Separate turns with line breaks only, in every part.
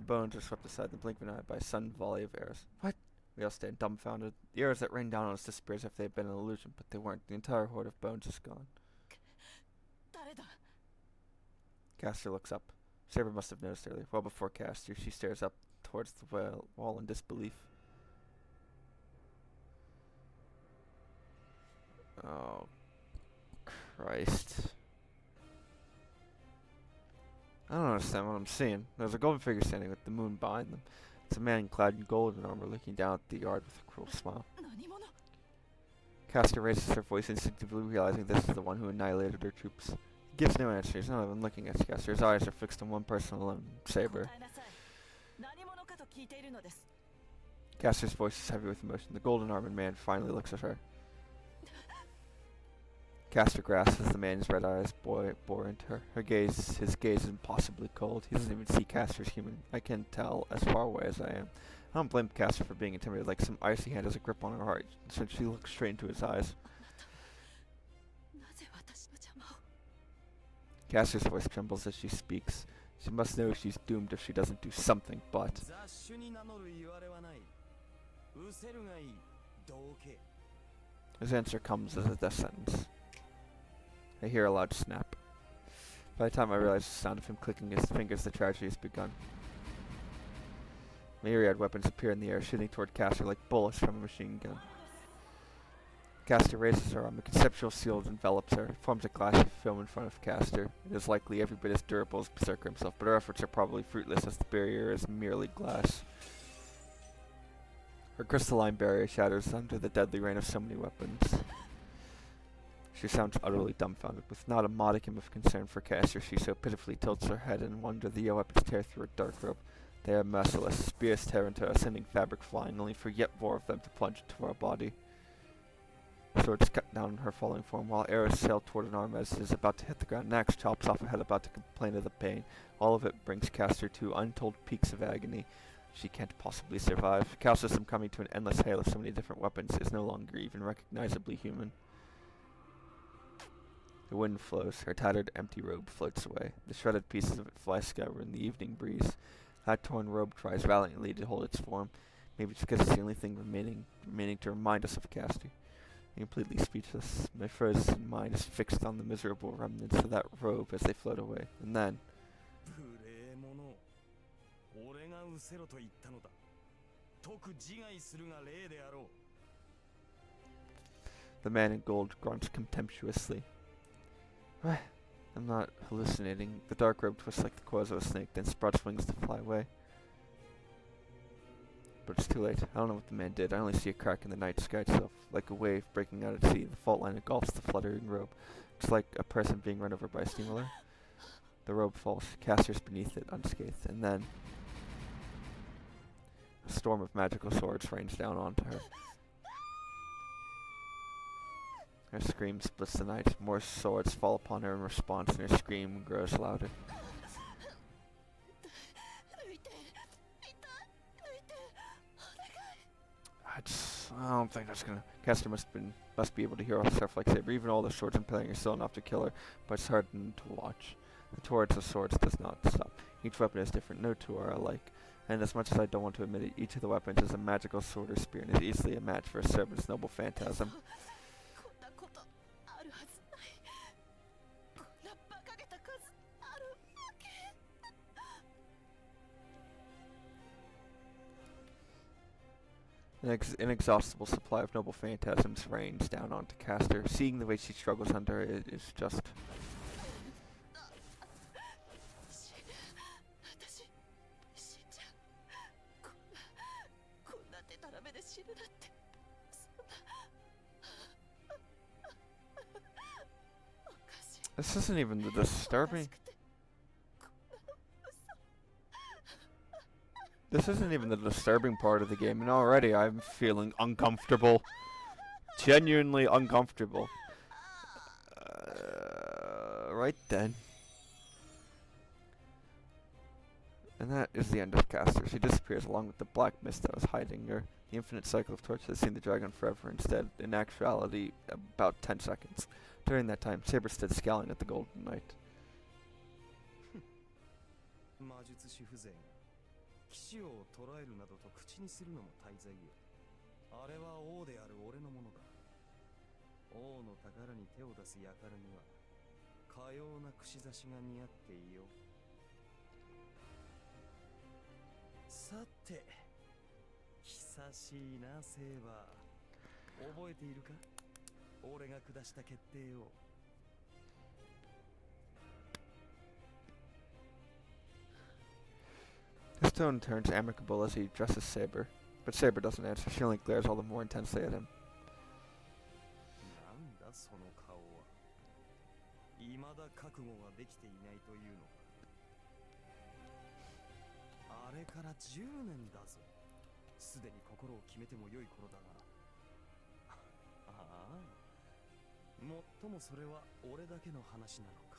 The bones are swept aside in the blink of an eye by a sudden volley of arrows. What? We all stand dumbfounded. The arrows that rained down on us disappear as if they had been an illusion, but they weren't. The entire horde of bones is gone. Caster looks up. Saber must have noticed earlier. Well before Caster, she stares up towards the wall in disbelief. Oh, Christ. I don't understand what I'm seeing. There's a golden figure standing with the moon behind them. It's a man clad in golden armor looking down at the yard with a cruel smile. Casca raises her voice, instinctively realizing this is the one who annihilated her troops. He gives no answer. He's not even looking at Casca. His eyes are fixed on one person alone, Saber. Casca's voice is heavy with emotion. The golden-armored man finally looks at her. Castor grasps as the man's red eyes bore into her. His gaze is impossibly cold. He doesn't even see Castor as human. I can tell as far away as I am. I don't blame Castor for being intimidated, like some icy hand has a grip on her heart, since she looks straight into his eyes. Castor's voice trembles as she speaks. She must know she's doomed if she doesn't do something, but... His answer comes as a death sentence. I hear a loud snap. By the time I realize the sound of him clicking his fingers, the tragedy has begun. Myriad weapons appear in the air, shooting toward Castor like bullets from a machine gun. Castor raises her arm. A conceptual shield envelops her. It forms a glassy film in front of Castor. It is likely every bit as durable as Berserker himself, but her efforts are probably fruitless as the barrier is merely glass. Her crystalline barrier shatters under the deadly rain of so many weapons. She sounds utterly dumbfounded, with not a modicum of concern for Castor. She so pitifully tilts her head in wonder. The weapons tear through her dark robe. They are merciless. Spears tear into her, sending fabric flying, only for yet more of them to plunge into her body. Swords cut down her falling form, while arrows sail toward an arm as it is about to hit the ground. An axe chops off her head, about to complain of the pain. All of it brings Castor to untold peaks of agony. She can't possibly survive. Cal system coming to an endless hail of so many different weapons is no longer even recognizably human. The wind flows. Her tattered, empty robe floats away. The shredded pieces of it fly skyward in the evening breeze. That torn robe tries valiantly to hold its form. Maybe it's because it's the only thing remaining to remind us of Castor. I'm completely speechless. My frozen mind is fixed on the miserable remnants of that robe as they float away. And then... The man in gold grunts contemptuously. I'm not hallucinating. The dark robe twists like the coils of a snake, then sprouts wings to fly away. But it's too late. I don't know what the man did. I only see a crack in the night sky itself, like a wave breaking out at sea. The fault line engulfs the fluttering robe. It's like a person being run over by a steamroller. The robe falls. Castor's beneath it, unscathed, and then a storm of magical swords rains down onto her. Her scream splits the night. More swords fall upon her in response, and her scream grows louder. I don't think that's gonna... Castor must be able to hear all stuff like Saber. Even all the swords impaling are still enough to kill her, but it's hardened to watch. The torrents of swords does not stop. Each weapon is different. No two are alike. And as much as I don't want to admit it, each of the weapons is a magical sword or spear, and is easily a match for a servant's noble phantasm. An inexhaustible supply of noble phantasms rains down onto Castor. Seeing the way she struggles under it is just... This isn't even the disturbing... This isn't even the disturbing part of the game, and already I'm feeling uncomfortable. Genuinely uncomfortable. Right then. And that is the end of Castor. She disappears along with the black mist that was hiding her. The infinite cycle of torture has seen the dragon forever instead, in actuality, about 10 seconds. During that time, Saber stood scowling at the golden knight.
騎士王を捕らえるなどと口にするのも大罪よ。あれは王である俺のものだ。王の宝に手を出す輩にはかような串刺しが似合っていよう。さて、久しいなセーバー。覚えているか、俺が下した決定を。
His tone turns amicable as he addresses Saber, but Saber doesn't answer. She only glares all the more intensely at him.
なんだその顔は。未だ覚悟ができていないというのか。あれから10年だぞ。すでに心を決めても良い頃だな。ああ、もっともそれは俺だけの話なのか。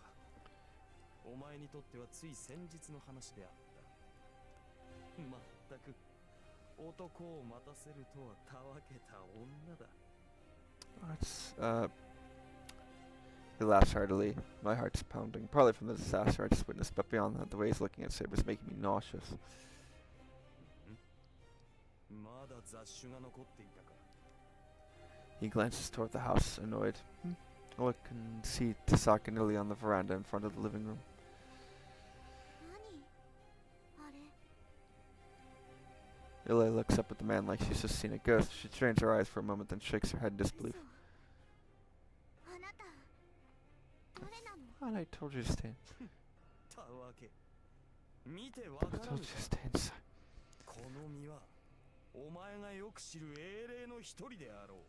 お前にとってはつい先日の話であった。まったく男を待たせるとはたわけた女だ。
He laughs heartily. My heart's pounding, partly from the disaster I just witnessed, but beyond that, the way he's looking at Saber is making me nauseous.
まだ雑種が残っていたか。
He glances toward the house, annoyed. I look and see Tasaka and Ilya on the veranda in front of the living room. Ilya looks up at the man like she's just seen a ghost. She strains her eyes for a moment, then shakes her head in disbelief. And I told you to stay. I told you to stay inside.
この身はお前がよく知る英霊の一人であろう。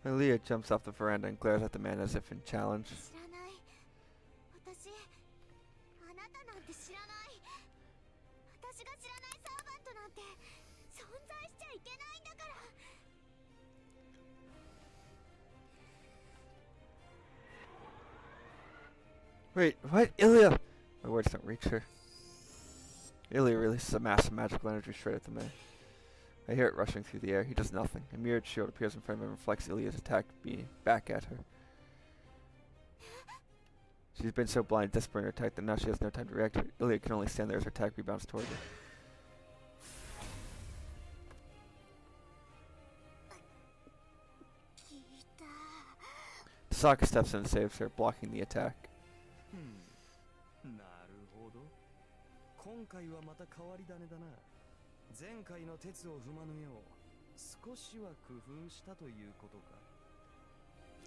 Ilya jumps off the veranda and glares at the man as if in challenge. Wait, what? Ilya! My words don't reach her. Ilya releases a mass of magical energy straight at the man. I hear it rushing through the air. He does nothing. A mirrored shield appears in front of him and reflects Ilya's attack beam back at her. She's been so blind, desperate in her attack, that now she has no time to react. Ilya can only stand there as her attack rebounds toward her. Tasaka steps in and saves her, blocking the attack.
なるほど。今回はまた変わり種だな。前回の鉄を踏まぬよう少しは工夫したということか。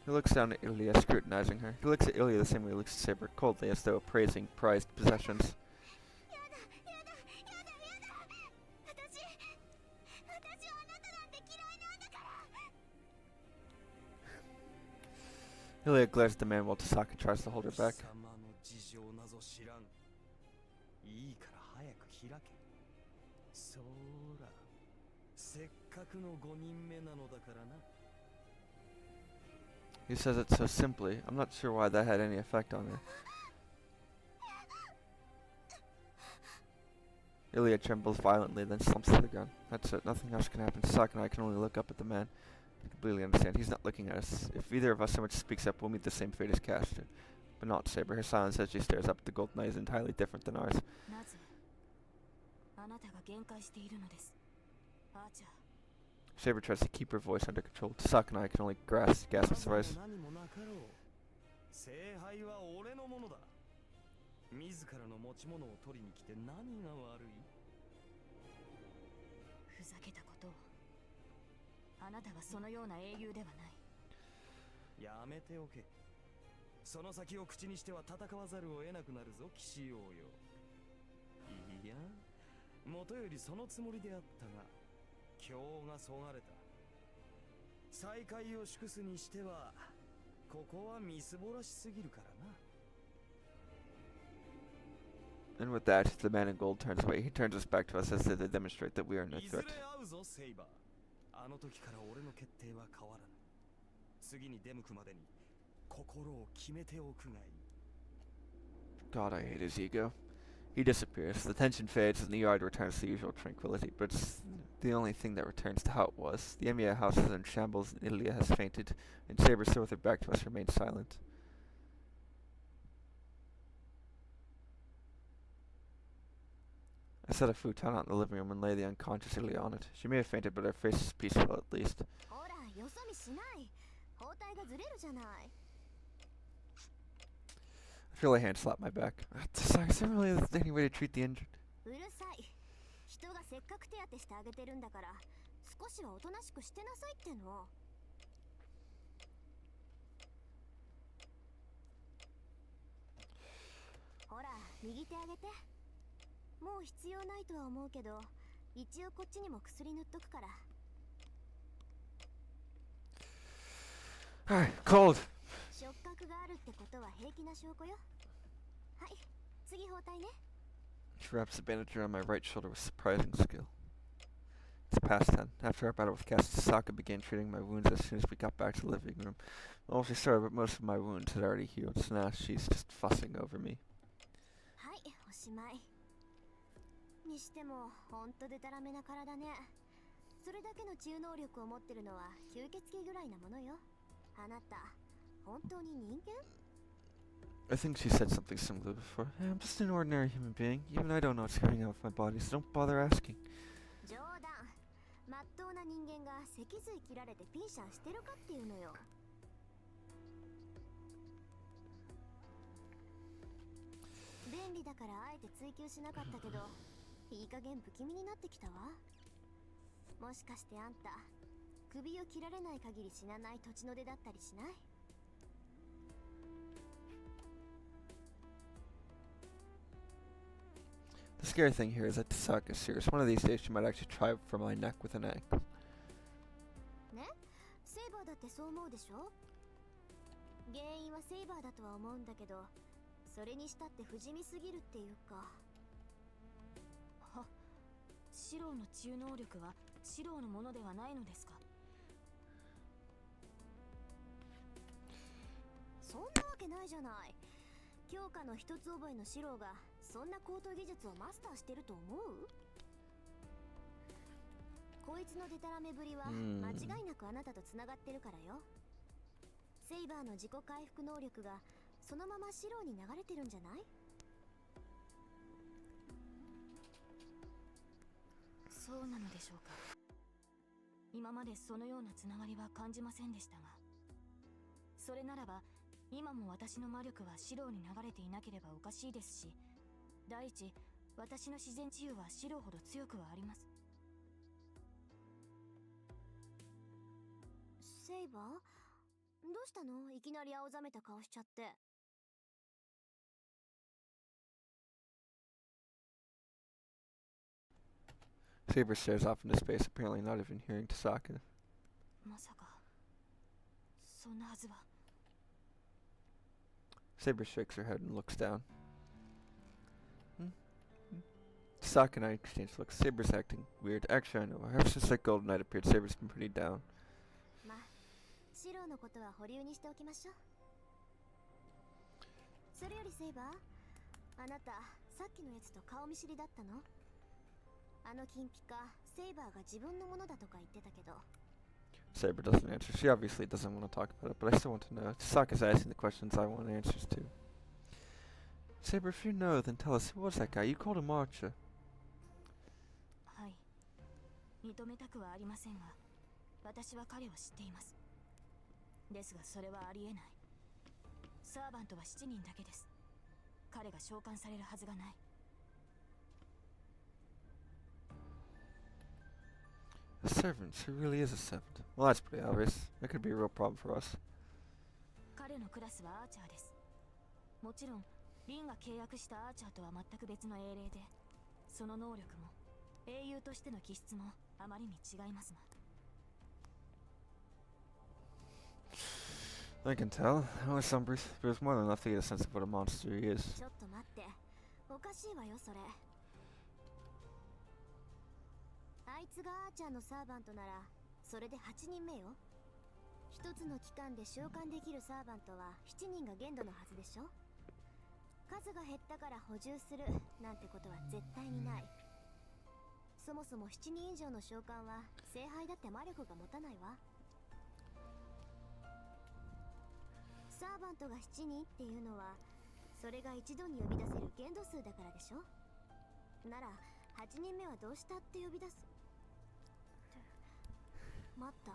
He looks down at Ilya, scrutinizing her. He looks at Ilya the same way he looks at Saber, coldly, as though appraising prized possessions. Ilya glares at the man while Tasaka tries to hold her back.
いいから早く開け。そら、せっかくの5人目なのだからな。
He says it so simply. I'm not sure why that had any effect on her. Ilya trembles violently, then slumps to the ground. That's it. Nothing else can happen. Tasaka and I can only look up at the man. I completely understand. He's not looking at us. If either of us so much speaks up, we'll meet the same fate as Caster. But not Saber. Her silence as she stares up at the gold knight is entirely different than ours. Saber tries to keep her voice under control. Tasaka and I can only gasp in surprise.
聖杯は俺のものだ。自らの持ち物を取りに来て何が悪い？ふざけたことを。あなたはそのような英雄ではない。やめておけ。その先を口にしては戦わざるを得なくなるぞ、騎士王よ。いや、もとよりそのつもりであったが、今日がそがれた。再会を祝すにしては、ここはみすぼらしすぎるからな。
And with that, the man in gold turns away. He turns us back to us as if to demonstrate that we are no threat.
あの時から俺の決定は変わらぬ。次に出向くまでに心を決めておくがいい。
God, I hate his ego. He disappears. The tension fades and the yard returns to usual tranquility, but it's the only thing that returns to how it was. The Emiya house is in shambles, and Ilya has fainted, and Saber, still with her back to us, remains silent. I set a futon out in the living room and lay the unconscious Ilya on it. She may have fainted, but her face is peaceful at least. I feel a hand slap my back. Sorry, is there really any way to treat the injured? Alright, cold! She wraps the bandage around my right shoulder with surprising skill. It's past 10. After our battle with Tasaka began treating my wounds as soon as we got back to the living room. Well, she started, but most of my wounds had already healed, so now she's just fussing over me. I think she said something similar before. Hey, I'm just an ordinary human being. Even I don't know what's going on with my body, so don't bother asking. The scary thing here is that Tasaka is serious. One of these days she might actually try for my neck with an axe. Saber stares off into space, apparently not even hearing Tasaka. Saber shakes her head and looks down. Tasaka and I exchange looks. Saber's acting weird. Actually, I know her. Ever since that golden night appeared, Saber's been pretty down. Saber doesn't answer. She obviously doesn't want to talk about it, but I still want to know. Tasaka's asking the questions I want answers to. Saber, if you know, then tell us, who was that guy? You called him Archer. A servant? He really is a servant. Well, that's pretty obvious. That could be a real problem for us. I can tell. I was some brief, but it was more than enough to get a sense of what a monster he is.
数が減ったから補充するなんてことは絶対にない。そもそも7人以上の召喚は聖杯だって魔力が持たないわ。サーバントが7人っていうのはそれが一度に呼び出せる限度数だからでしょ。なら8人目はどうしたって呼び出す。待った。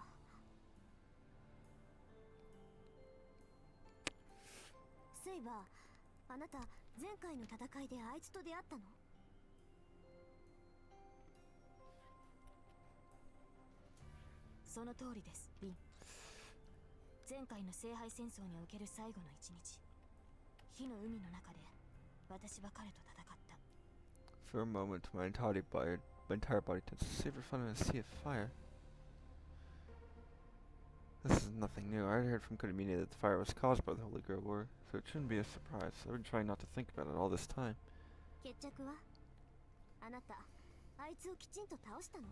セイバー、あなた前回の戦いであいつと出会ったの？
その通りです、リン。前回の聖杯戦争における最後の一日、火の海の中で私は彼と戦った。
For a moment, my entire body tensed. Saber fell in a sea of fire. This is nothing new. I heard from Kodamine that the fire was caused by the Holy Grail War, so it shouldn't be a surprise. I've been trying not to think about it all this time.
決着は？あなた、あいつをきちんと倒したの？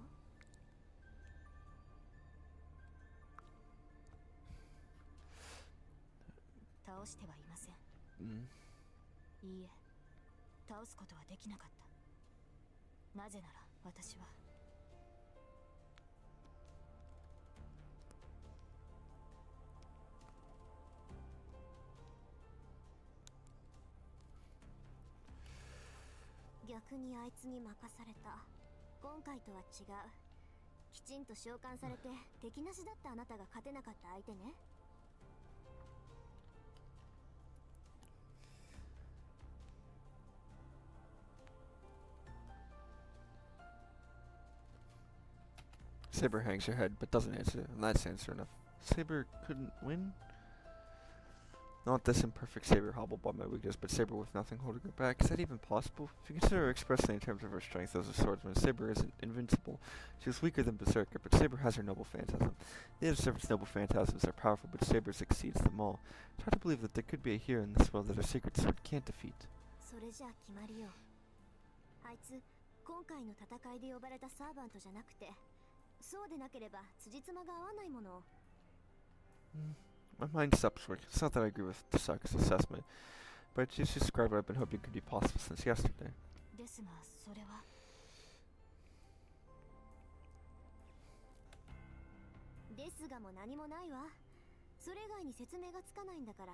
倒してはいません。いいえ、倒すことはできなかった。なぜなら私は
逆にあいつに任された。今回とは違う。きちんと召喚されて敵なしだったあなたが勝てなかった相手ね。
Saber hangs her head, but doesn't answer, and that's answer enough. Saber couldn't win? Not this imperfect Saber hobbled by my weakness, but Saber with nothing holding her back. Is that even possible? If you consider her expressly in terms of her strength as a swordsman, Saber isn't invincible. She was weaker than Berserker, but Saber has her noble phantasm. Native servants' noble phantasms are powerful, but Saber's exceeds them all. It's hard to believe that there could be a hero in this world that a secret sword can't defeat.
それじゃあ決まりよ。あいつ、今回の戦いで呼ばれたサーバントじゃなくて、そうでなければ辻褄が合わないもの。
My mind stops working. It's not that I agree with Tasaka's assessment, but it's just described what I've been hoping could be possible since yesterday.
ですが、それは
ですがも何もないわ。それ以外に説明がつかないんだから。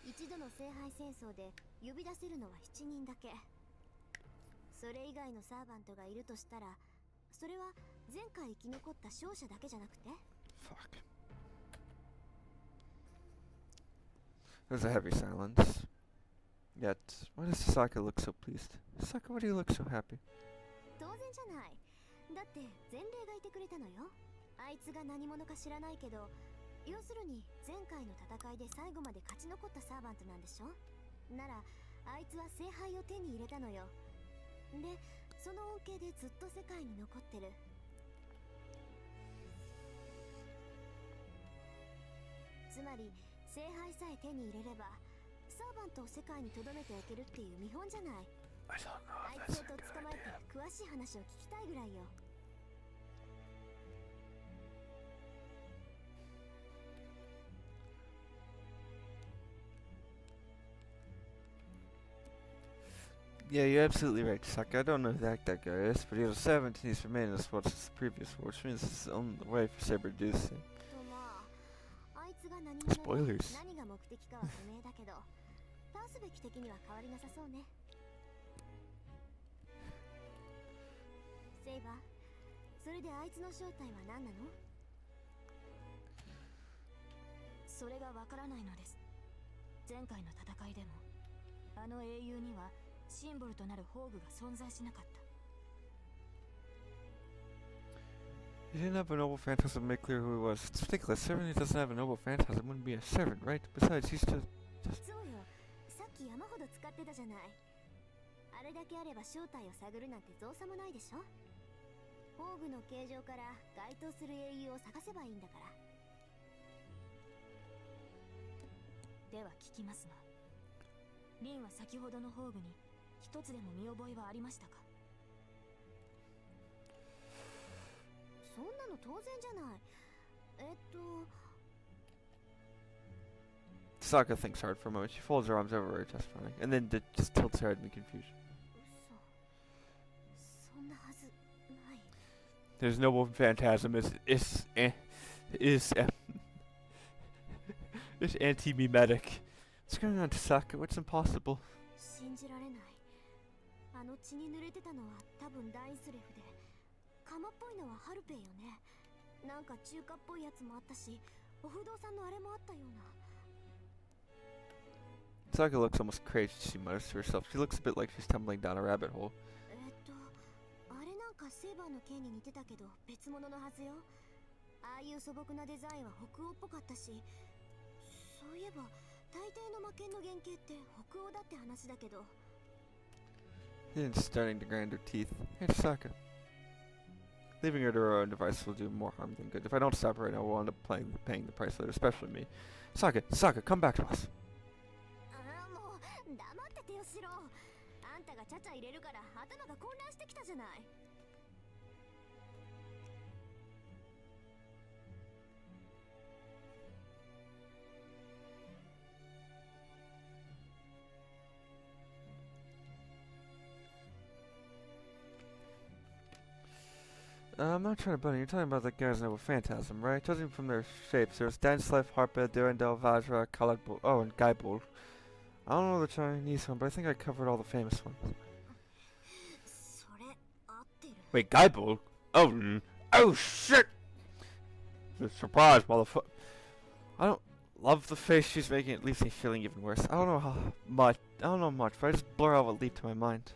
一度の聖杯戦争で呼び出せるのは7人だけ。それ以外のサーバントがいるとしたら、それは前回生き残った勝者だけじゃなくて。
Fuck. There's a heavy silence. Yet, why does Tasaka look so pleased? Tasaka, why do you look so happy?
当然じゃない。だって前例がいてくれたのよ。あいつが何者か知らないけど、要するに前回の戦いで最後まで勝ち残ったサーバントなんでしょ。ならあいつは聖杯を手に入れたのよ。で、その恩恵でずっと世界に残ってる。つまり聖杯さえ手に入れればサーバントを世界に留めておけるっていう見本じゃない。あいつをとっ捕まえて詳しい話を聞きたいぐらいよ。
Yeah, you're absolutely right, Tasaka. I don't know who that guy is, but he was 17. He's remained in this world since the previous war, which means this is the only way for Saber to do this thing.
とまあ、あいつが何者で
Spoilers.
何が目的かは不明だけど、倒すべき敵には変わりなさそうね。セイバー、それであいつの正体は何なの？
それがわからないのです。前回の戦いでもあの英雄にはシンボルとなる宝具が存在しなかった。
He didn't have a noble phantasm to make clear who he was. It's ridiculous. Servant who doesn't have a noble phantasm wouldn't be a servant, right? Besides, he's just...
そうよ。さっき山ほど使ってたじゃない。あれだけあれば正体を探るなんて造作もないでしょ。宝具の形状から該当する英雄を探せばいいんだから。
では聞きますが、リンは先ほどの宝具に一つでも見覚えはありましたか？
そんなの当然じゃない。
Sokka thinks hard for a moment. She folds her arms over her chest, frowning, and then just tilts her head in confusion. There's noble phantasm is anti-mimetic. What's going on to Sokka? What's impossible?
信じられない。あの血に濡れてたのは多分ダインスレフで、釜っぽいのはハルペイよね。なんか中華っぽいやつもあったし、お不動産のあれもあったような。
Sokka looks almost crazy, she mutters to herself. She looks a bit like she's tumbling down a rabbit hole.
あれなんかセーバーの剣に似てたけど別物のはずよ。ああいう素朴なデザインは北欧っぽかったし、そういえば大抵の魔剣の原型って北欧だって話だけど。
Then starting to grind her teeth. Hey, Sokka. Leaving her to her own device will do more harm than good. If I don't stop her right now, we'll end up paying the price later, especially me. Sokka, come back to us.
ああ、もう黙っててよしろ。あんたがちゃちゃ入れるから頭が混乱してきたじゃない。
I'm not trying to butt in. You're talking about the guys noble phantasm, right? Judging from their shapes, there's Dansleif, Harpa, Durandal, Vajra, Kalad, and Gaibul. I don't know the Chinese one, but I think I covered all the famous ones. Wait, Gaibul? Oh shit! The surprise, motherfucker. I don't love the face she's making. It leaves me feeling even worse. I don't know much, but I just blur out what leaped to my mind.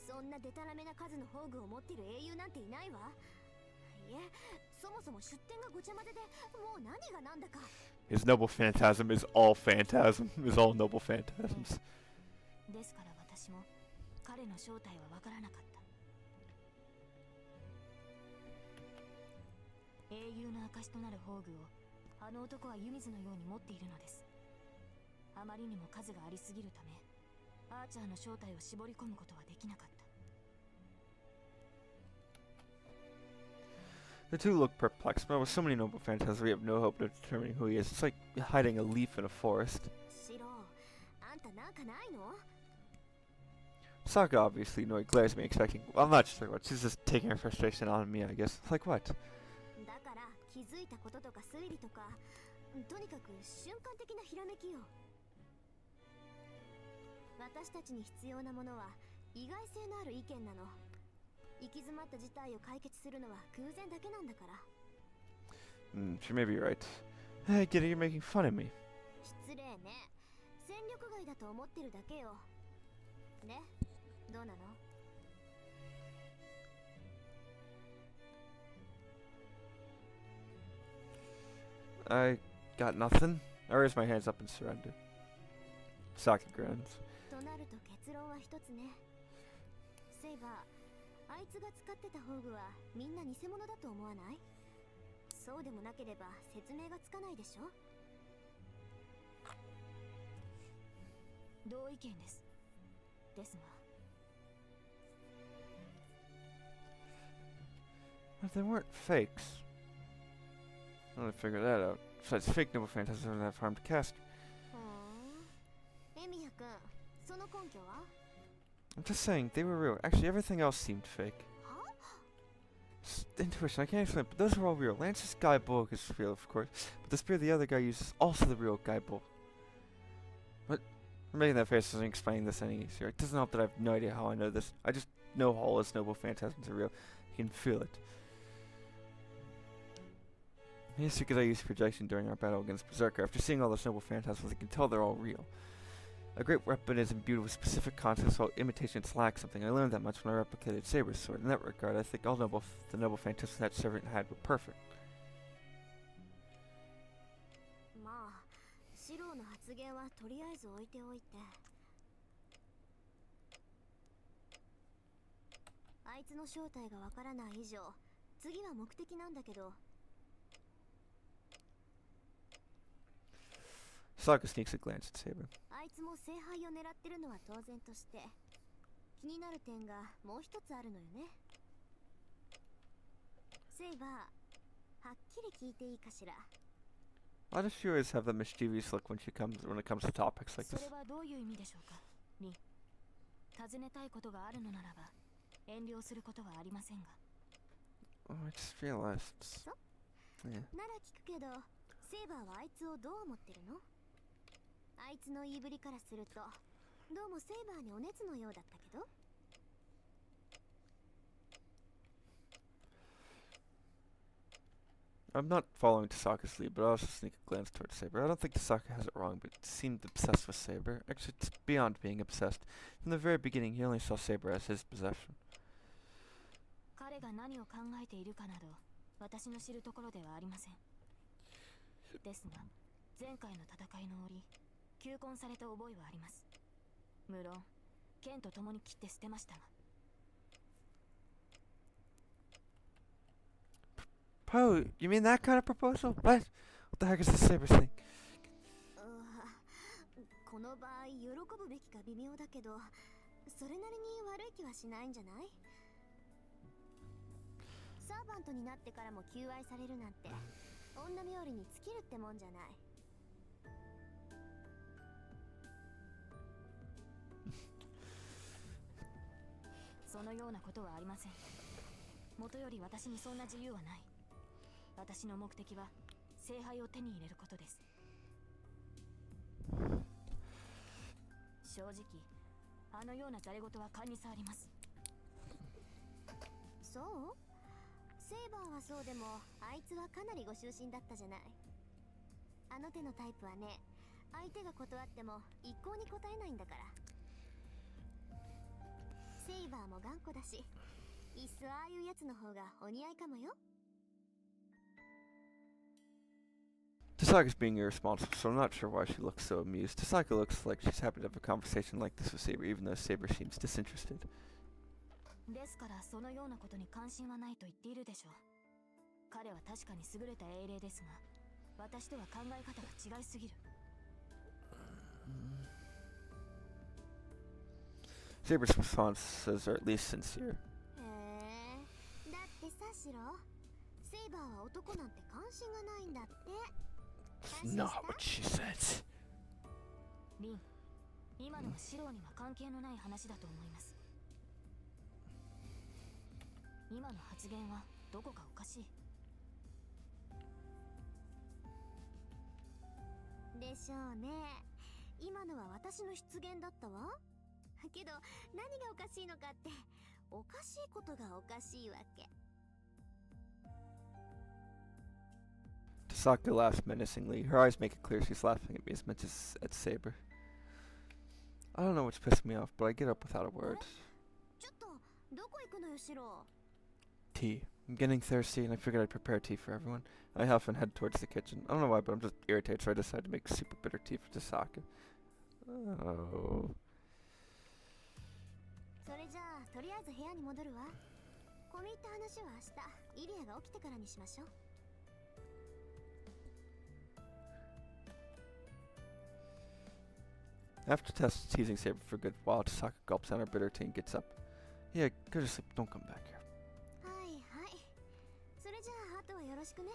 そんなデタラメな数の宝具を持ってる英雄なんていないわ。いえ、そもそも出典がごちゃ混ぜで、もう何が何だか。
His noble phantasm is all phantasm. Is all noble phantasms.
ですから私も彼の正体はわからなかった。英雄の証となる宝具をあの男は湯水のように持っているのです。あまりにも数がありすぎるため、アーチャーの正体を絞り込むことはできなかった。
The two look perplexed, but with so many noble phantasms, we have no hope of determining who he is. It's like hiding a leaf in a forest. Sokka obviously annoyed, glares at me, expecting. Well, I'm not sure what. She's just taking her frustration on me, I guess. Like what?
だから気づいたこととか推理とか、とにかく瞬間的なひらめきよ。私たちに必要なものは意外性のある意見なの。行き詰まった事態を解決するのは偶然だけなんだから。
She may be right. Hey, Giddy, you're making fun of me.
失礼ね。戦力外だと思ってるだけよ。ね、どうなの
？I got nothing. I raise my hands up in surrender. Sokka grins.
となると結論は一つね。セイバー、あいつが使ってた宝具はみんな偽物だと思わない？そうでもなければ説明がつかないでしょ？同意見です。ですが。
If they weren't fakes. I only figured that out. Besides, fake noble phantasms don't have harm to cast.
エミヤ君、その根拠は？
I'm just saying, they were real. Actually, everything else seemed fake. Intuition, I can't explain, but those were all real. Lance's guy bulk is real, of course, but the spear the other guy uses is also the real guy bulk. What? Making that face doesn't explain this any easier. It doesn't help that I have no idea how I know this. I just know all his noble phantasms are real. You can feel it. Yes, because I used projection during our battle against Berserker. After seeing all those noble phantasms, I can tell they're all real. A great weapon is imbued with specific concepts while imitations lack something. I learned that much when I replicated Saber's sword. In that regard, I think all the noble phantasms that servant had were perfect.
まあ、シローの発言はとりあえず置いておいて。あいつの正体がわからない以上、次は目的なんだけど。
Sokka sneaks a glance at Saber.
あいつも聖杯を狙ってるのは当然として、気になる点がもう一つあるのよね。セイバー、はっきり聞いていいかしら。
Why does she always have that mischievous look when it comes to topics like
そ
this?
れはどういう意味でしょうか。リン、尋ねたいことがあるのならば遠慮することはありませんが。
Oh, I just realized.
そう
Yeah.
なら聞くけど、セイバーはあいつをどう思ってるの？あいつの言いぶりからすると、どうもセイバーにお熱のようだったけど。
I'm not following Tasaka's lead, but I also sneak a glance towards Saber. I don't think Tasaka has it wrong, but seemed obsessed with Saber. Actually, it's beyond being obsessed. From the very beginning, he only saw Saber as his possession.
彼が何を考えているかなど私の知るところではありません。ですが前回の戦いの折求婚された覚えはあります。無論剣と共に切って捨てましたが。
Poe, you mean that kind of proposal? What? What the heck is this Saber thing?
この場合喜ぶべきか微妙だけど、それなりに悪い気はしないんじゃない？サーバントになってからも求愛されるなんて女冥利に尽きるってもんじゃない。
そのようなことはありません。もとより私にそんな自由はない。私の目的は聖杯を手に入れることです。正直あのようなざれ言は勘に触ります。
そう？セイバーはそうでも、あいつはかなりご執心だったじゃない。あの手のタイプはね、相手が断っても一向に答えないんだから。セイバーも頑固だし、いっそああいうやつの方がお似合いかもよ。
Tasaka's being irresponsible, so I'm not sure why she looks so amused. Tasaka looks like she's happy to have a conversation like this with Saber, even though Saber seems disinterested.
ですからそのようなことに関心はないと言っているでしょう。彼は確かに優れた英霊ですが、私とは考え方が違いすぎる。
Saber's responses are at least sincere.
だってさシロ、セイバーは男なんて関心がないんだって。
That's not what she said.
リン、今のはシロには関係のない話だと思います。今の発言はどこかおかしい。
でしょうね。今のは私の出現だったわ。けど何がおかしいのかって、おかしいことがおかしいわけ。
Tasaka laughs menacingly. Her eyes make it clear she's laughing at me as much as at Saber. I don't know what's pissing me off, but I get up without a word.
ちょっとどこ行くのよシロ。
Tea. I'm getting thirsty, and I figured I'd prepare tea for everyone. I huff and head towards the kitchen. I don't know why, but I'm just irritated, so I decide to make super bitter tea for Tasaka. Oh.
それじゃあとりあえず部屋に戻るわ。込み入った話は明日イリアが起きてからにしましょう。
After Tess teasing Saber for a good while, Tasaka gulps down her bitter tea and gets up. Yeah, go to sleep. Don't come back here.
はいはい。それじゃああとはよろしくね。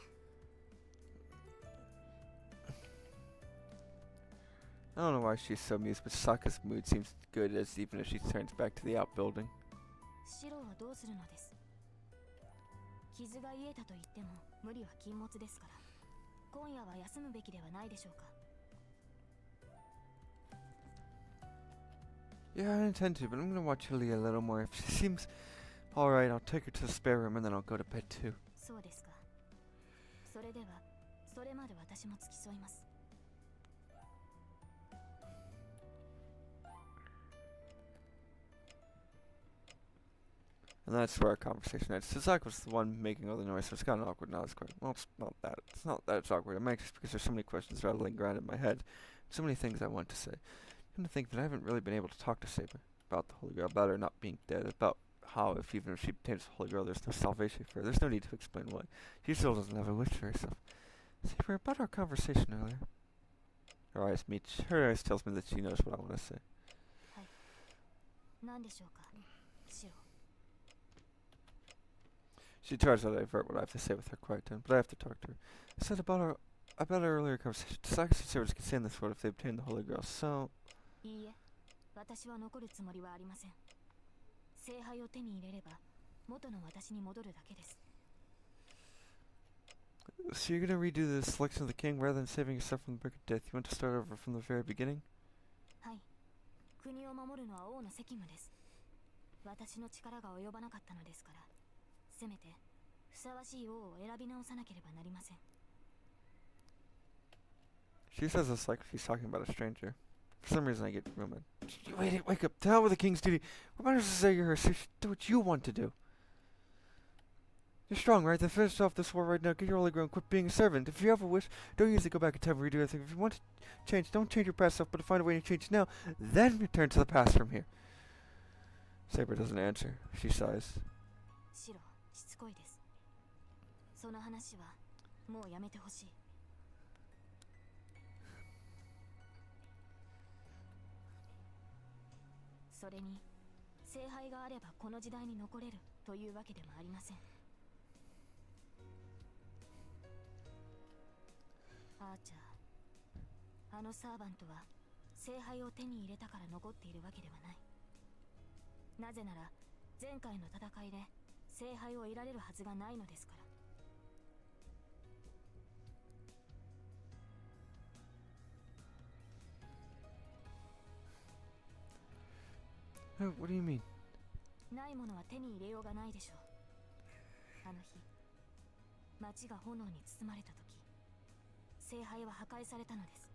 I don't know why she's so amused, but Tasaka's mood seems good as even as she turns back to the outbuilding.
シロはどうするのです。傷が癒えたと言っても無理は禁物ですから、今夜は休むべきではないでしょうか。
Yeah, I intend to, but I'm gonna watch Julia a little more. If she seems alright, I'll take her to the spare room and then I'll go to bed too.
そうですか。それではそれまで私も付き添います。
And that's where our conversation ends. Tasaka was the one making all the noise, so it's kind of awkward now. Well, it's not that. It's not that it's awkward. I'm anxious because there's so many questions rattling around in my head. So many things I want to say. I'm to think that I haven't really been able to talk to Saber about the Holy Grail, about her not being dead, about how even if she obtains the Holy Grail, there's no salvation for her. There's no need to explain why. She still doesn't have a wish for herself. Saber, about our conversation earlier. Her eyes meet. Her eyes tells me that she knows what I want to say.
何でしょうか、シロ。
She tries to divert what I have to say with her quiet tone, but I have to talk to her. I said about our About our earlier conversation, Sagas and Sabers could stay in this world if they obtain the Holy Grail, so...
いいえ、私は残るつもりはありません。聖杯を手に入れれば、元の私に戻るだけです。
So you're gonna redo the selection of the king rather than saving yourself from the brink of death. You want to start over from the very beginning?
はい。国を守るのは王の責務です。私の力が及ばなかったのですから、せめてふさわしい王を選び直さなければなりません。
She says this like she's talking about a stranger. For some reason I get rumoured. Wait, wake up. To hell with the king's duty. What matters to say you're her sister? Do what you want to do. You're strong, right? Then finish off this war right now. Get your holy ground. Quit being a servant. If you have a wish, don't usually go back in time and redo everything. If you want to change, don't change your past self, but to find a way to change now, then return to the past from here. Saber doesn't answer. She sighs.
シロ、しつこいです。その話はもうやめてほしい。それに、聖杯があればこの時代に残れるというわけでもありません。アーチャー、あのサーバントは聖杯を手に入れたから残っているわけではない。なぜなら前回の戦いで聖杯を得られるはずがないのですから。
What do you mean?
ないものは手に入れようがないでしょう。あの日、町が炎に包まれた時、聖杯は破壊されたのです。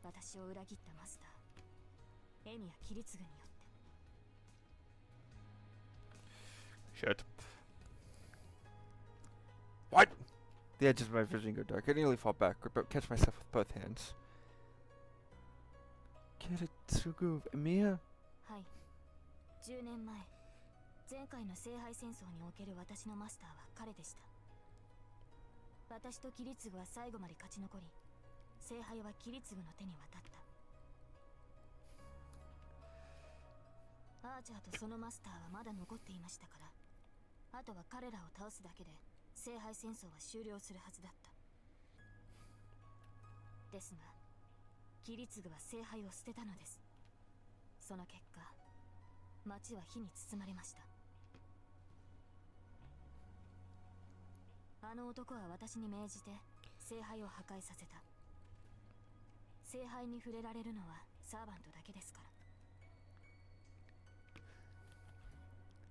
私を裏切ったマスター、エミやキリツグによって。
Shit. What? The edges of my vision go dark. I nearly fall backward, but catch myself with both hands. Kiritsugu of Emiya?
はい。10年前、前回の聖杯戦争における私のマスターは彼でした。私とキリツグは最後まで勝ち残り、聖杯はキリツグの手に渡った。アーチャーとそのマスターはまだ残っていましたから、あとは彼らを倒すだけで聖杯戦争は終了するはずだった。ですが、キリツグは聖杯を捨てたのです。その結果、町は火に包まれました。あの男は私に命じて聖杯を破壊させた。聖杯に触れられるのはサーバントだけですから。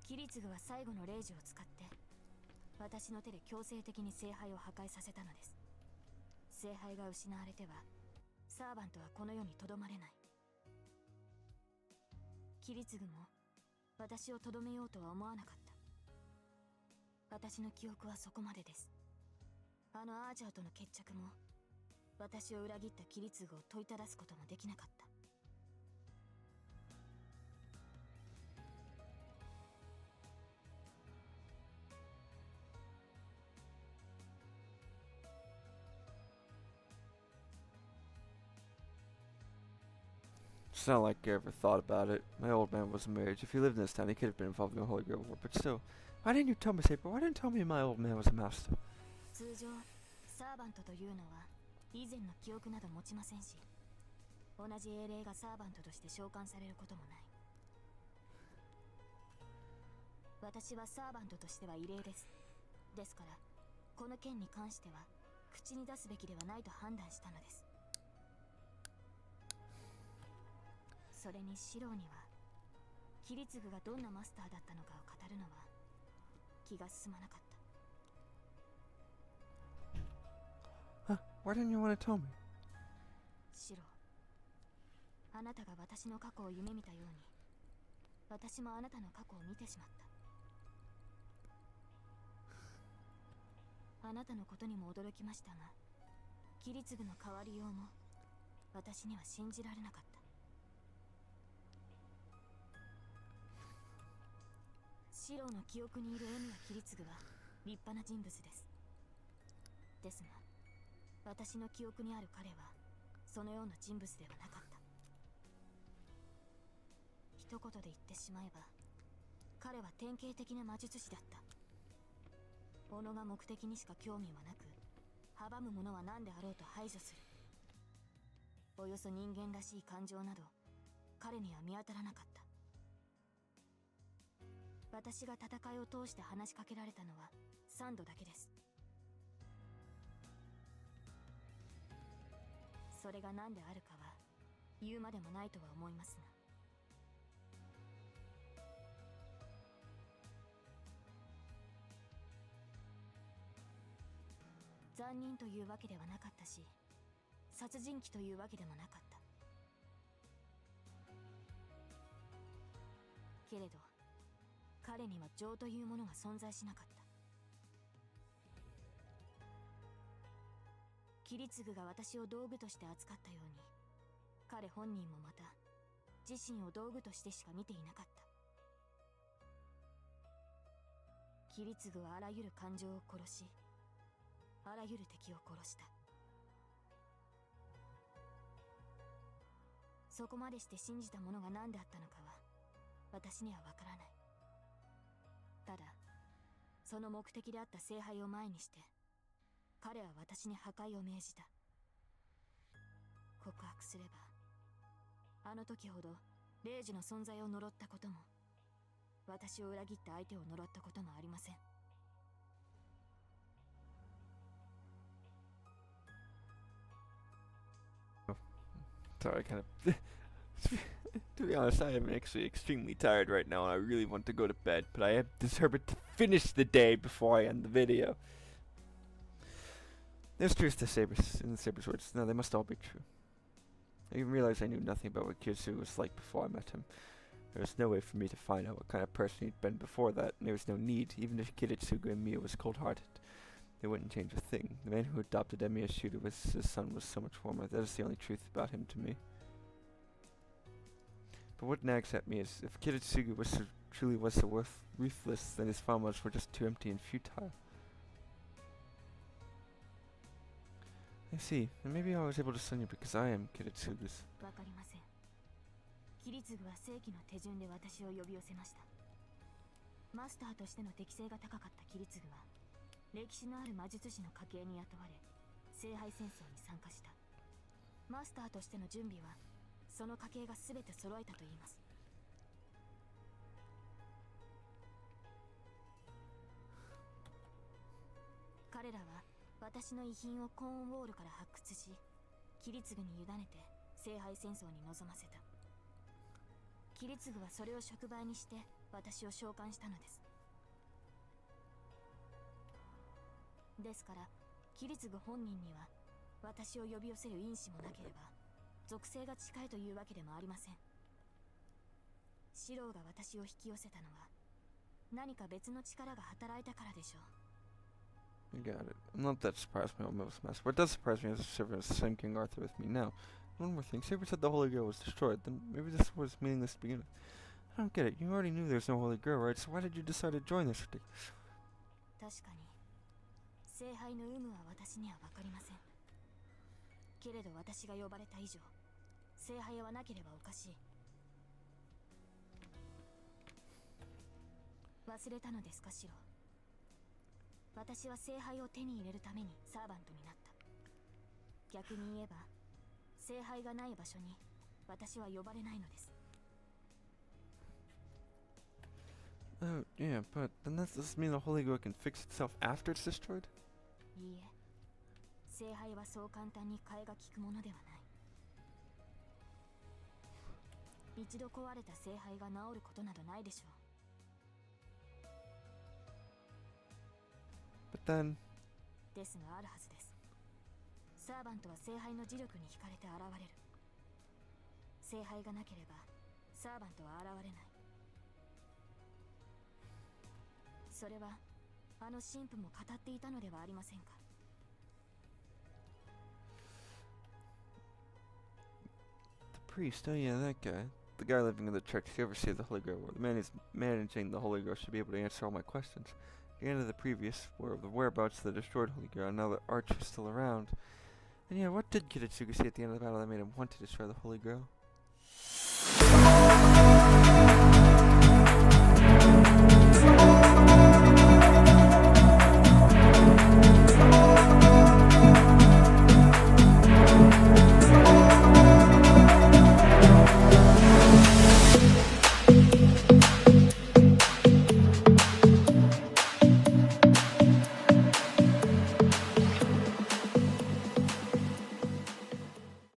キリツグは最後の霊樹を使って私の手で強制的に聖杯を破壊させたのです。聖杯が失われてはサーバントはこの世にとどまれない。キリツグも私をとどめようとは思わなかった。私の記憶はそこまでです。あのアーチャーとの決着も私を裏切ったキリツグを問いただすこともできなかった。
It's not like I ever thought about it. My old man was a marriage. If he lived in this town, he could have been involved in the Holy Grail War. But still, why didn't you tell me, Saber? Why didn't you tell me my old man was a master?
通常、サーバントというのは以前の記憶など持ちませんし、同じ英霊がサーバントとして召喚されることもない。私はサーバントとしては異例です。ですから、この件に関しては口に出すべきではないと判断したのです。それにシローにはキリツグがどんなマスターだったのかを語るのは気が進まなかった。
Why didn't you want to tell me?
シロー、あなたが私の過去を夢見たように、私もあなたの過去を見てしまった。あなたのことにも驚きましたが、キリツグの変わりようも私には信じられなかった。シローの記憶にいるエミやキリツグは立派な人物です。ですが、私の記憶にある彼はそのような人物ではなかった。一言で言ってしまえば、彼は典型的な魔術師だった。己が目的にしか興味はなく、阻むものは何であろうと排除する。およそ人間らしい感情など彼には見当たらなかった。私が戦いを通して話しかけられたのは3度だけです。それが何であるかは言うまでもないとは思いますが、残忍というわけではなかったし、殺人鬼というわけでもなかった。けれど彼には情というものが存在しなかった。キリツグが私を道具として扱ったように、彼本人もまた自身を道具としてしか見ていなかった。キリツグはあらゆる感情を殺し、あらゆる敵を殺した。そこまでして信じたものが何であったのかは私にはわからない。ただその目的であった聖杯を前にして彼は私に破壊を命じた。告白すれば、あの時ほど霊樹の存在を呪ったことも、私を裏切った相手を呪ったこともありません。
Sorry, I kind of. To be honest, I am actually extremely tired right now, and I really want to go to bed, but I am determined to finish the day before I end the video. There's truth to Saber's in Saber's words. No, they must all be true. I even realized I knew nothing about what Kirsu was like before I met him. There was no way for me to find out what kind of person he'd been before that, and there was no need. Even if Kiritsugu and Mia was cold-hearted, they wouldn't change a thing. The man who adopted Emiya Shuda as his son was so much warmer. That is the only truth about him to me. But what nags at me is, if Kiritsugu truly was so ruthless, then his farmers were just too empty and futile. I see. And maybe I was able to send you because I am Kiritsugu's.
わかりません。キリツグは正規の手順で私を呼び寄せました。マスターとしての適性が高かったキリツグは、歴史のある魔術師の家系に雇われ、聖杯戦争に参加した。マスターとしての準備は、その家系が全て揃えたと言います。彼らは私の遺品をコーンウォールから発掘し、キリツグに委ねて聖杯戦争に臨ませた。キリツグはそれを触媒にして私を召喚したのです。ですからキリツグ本人には私を呼び寄せる因子もなければ属性が近いというわけでもありません。シローが私を引き寄せたのは何か別の力が働いたからでしょう。
I got it. I'm not that surprised by Almost Master. What does surprise me is Saber is the same King Arthur with me now. One more thing. Saber said the Holy Grail was destroyed. Then maybe this was meaningless to begin with. I don't get it. You already knew there's no Holy Grail, right? So why did you decide to join this ridiculous...
確かに聖杯の有無は私には分かりません。けれど私が呼ばれた以上、聖杯はなければおかしい。忘れたのですか、シロ。私は聖杯を手に入れるためにサーバントになった。逆に言えば、聖杯がない場所に私は呼ばれないのです。
Oh, yeah, but then that doesn't mean the Holy Grail can fix itself after it's destroyed?
いいえ、聖杯はそう簡単に替えが利くものではない。一度壊れた聖杯が治ることなどないでしょう。
But then...
ですがあるはずです。サーバントは聖杯の磁力に惹かれて現れる。聖杯がなければサーバントは現れない。それはあの神父も語っていたのではありませんか。
The priest, oh yeah, that guy. The guy living in the church, he oversees the Holy Grail War. The man who's managing the Holy Grail should be able to answer all my questions. The end of the previous war, the whereabouts of the destroyed Holy Grail, and now that Arch is still around. And yeah, what did Kiritsugu say at the end of the battle that made him want to destroy the Holy Grail?